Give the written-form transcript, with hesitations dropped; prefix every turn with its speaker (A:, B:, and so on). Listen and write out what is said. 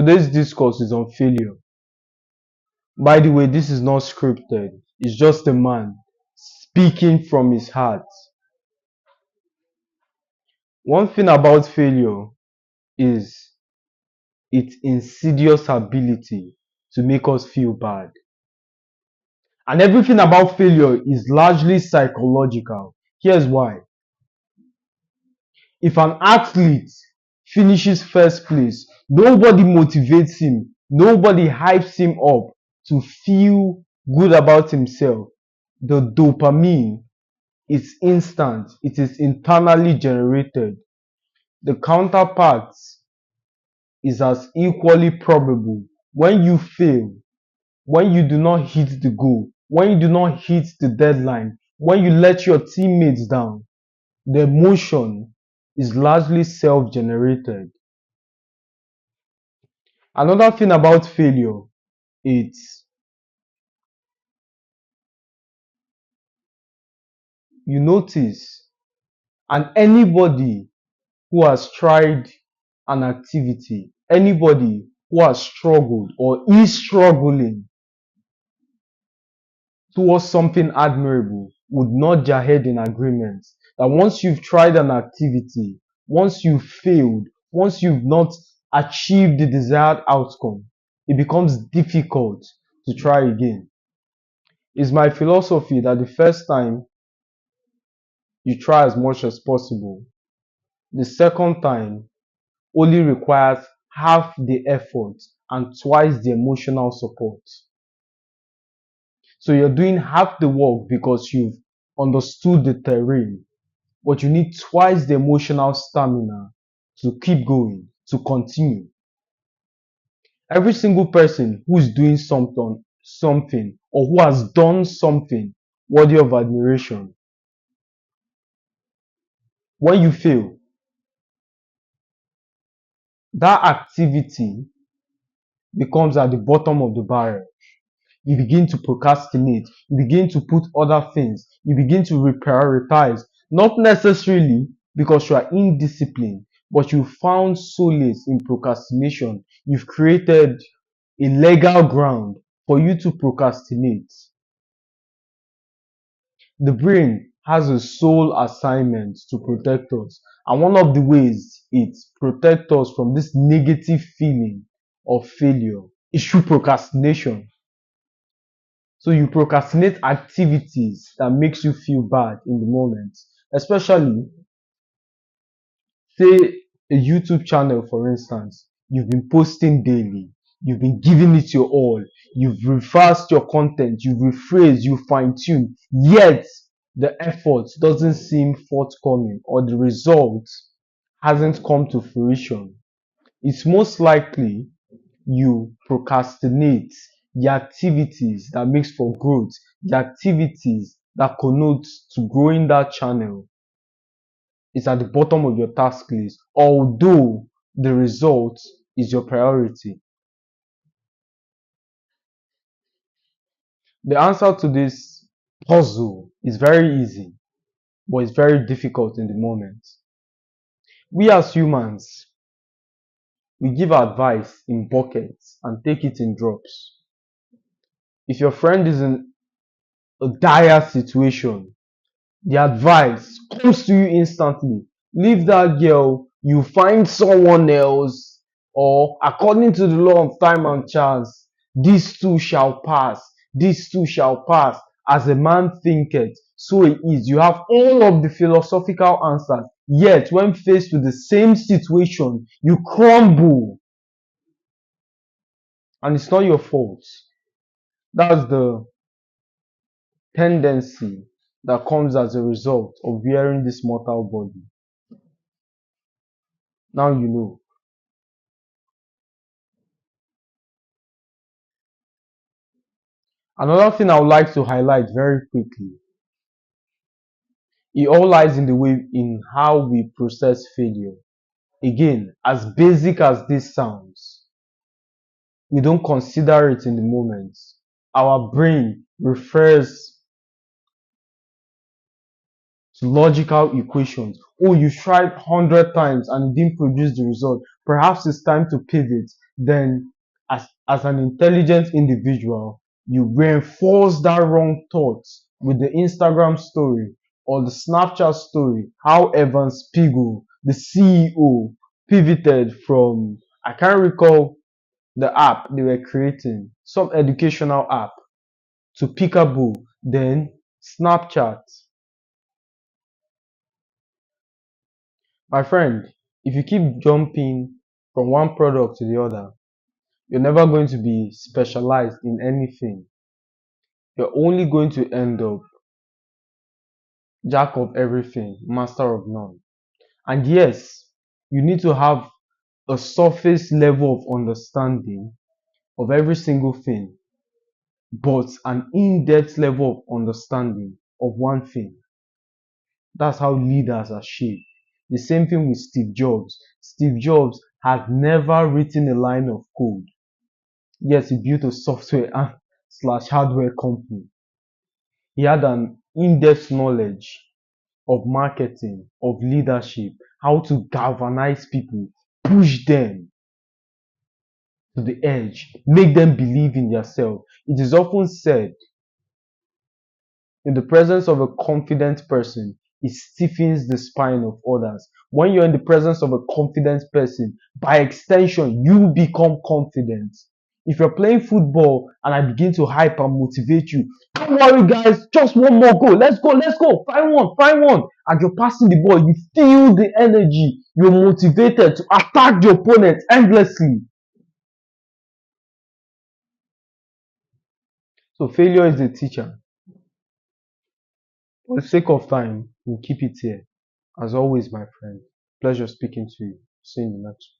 A: Today's discourse is on failure. By the way, this is not scripted. It's just a man speaking from his heart. One thing about failure is its insidious ability to make us feel bad. And everything about failure is largely psychological. Here's why. If an athlete finishes first place, nobody motivates him, nobody hypes him up to feel good about himself. The dopamine is instant, it is internally generated. The counterpart is as equally probable. When you fail, when you do not hit the goal, when you do not hit the deadline, when you let your teammates down, the emotion is largely self-generated. Another thing about failure is you notice, and anybody who has tried an activity, anybody who has struggled or is struggling towards something admirable would nod their head in agreement that once you've tried an activity, once you've failed, once you've not achieved the desired outcome, it becomes difficult to try again. It's my philosophy that the first time you try as much as possible, the second time only requires half the effort and twice the emotional support. So you're doing half the work because you've understood the terrain, but you need twice the emotional stamina to keep going, to continue. Every single person who is doing something, or who has done something worthy of admiration, when you fail, that activity becomes at the bottom of the barrel. You begin to procrastinate, you begin to put other things, you begin to reprioritize, not necessarily because you are indisciplined, but you found solace in procrastination. You've created a legal ground for you to procrastinate. The brain has a sole assignment to protect us, and one of the ways it protects us from this negative feeling of failure is through procrastination. So you procrastinate activities that makes you feel bad in the moment. Especially, say a YouTube channel, for instance. You've been posting daily. You've been giving it your all. You've reversed your content. You've rephrased. You fine-tuned. Yet, the effort doesn't seem forthcoming or the result hasn't come to fruition. It's most likely you procrastinate the activities that makes for growth, the activities that connote to growing that channel is at the bottom of your task list, although the result is your priority. The answer to this puzzle is very easy, but it's very difficult in the moment. We as humans, we give advice in buckets and take it in drops. If your friend is in a dire situation, the advice comes to you instantly. Leave that girl, you find someone else, or according to the law of time and chance, this too shall pass. This too shall pass. As a man thinketh, so it is. You have all of the philosophical answers, yet when faced with the same situation, you crumble. And it's not your fault. That's the tendency that comes as a result of wearing this mortal body. Now you know. Another thing I would like to highlight very quickly, it all lies in the way in how we process failure. Again, as basic as this sounds, we don't consider it in the moment. Our brain refers to logical equations. Oh, you tried 100 times and it didn't produce the result. Perhaps it's time to pivot. then as an intelligent individual, you reinforce that wrong thought with the Instagram story or the Snapchat story. How Evan Spiegel, the CEO, pivoted from, I can't recall the app they were creating, some educational app, to Peekaboo, then Snapchat. My friend, if you keep jumping from one product to the other, you're never going to be specialized in anything. You're only going to end up jack of everything, master of none. And yes, you need to have a surface level of understanding of every single thing, but an in-depth level of understanding of one thing. That's how leaders are shaped. The same thing with Steve Jobs. Steve Jobs had never written a line of code. Yes, he built a software slash hardware company. He had an in-depth knowledge of marketing, of leadership, how to galvanize people, push them to the edge, make them believe in themselves. It is often said, in the presence of a confident person, it stiffens the spine of others. When you're in the presence of a confident person, by extension, you become confident. If you're playing football and I begin to hype and motivate you, don't worry, guys, just one more goal. Let's go. Find one. And you're passing the ball, you feel the energy. You're motivated to attack the opponent endlessly. So failure is a teacher. For the sake of time, we'll keep it here. As always, my friend, pleasure speaking to you. See you in the next one.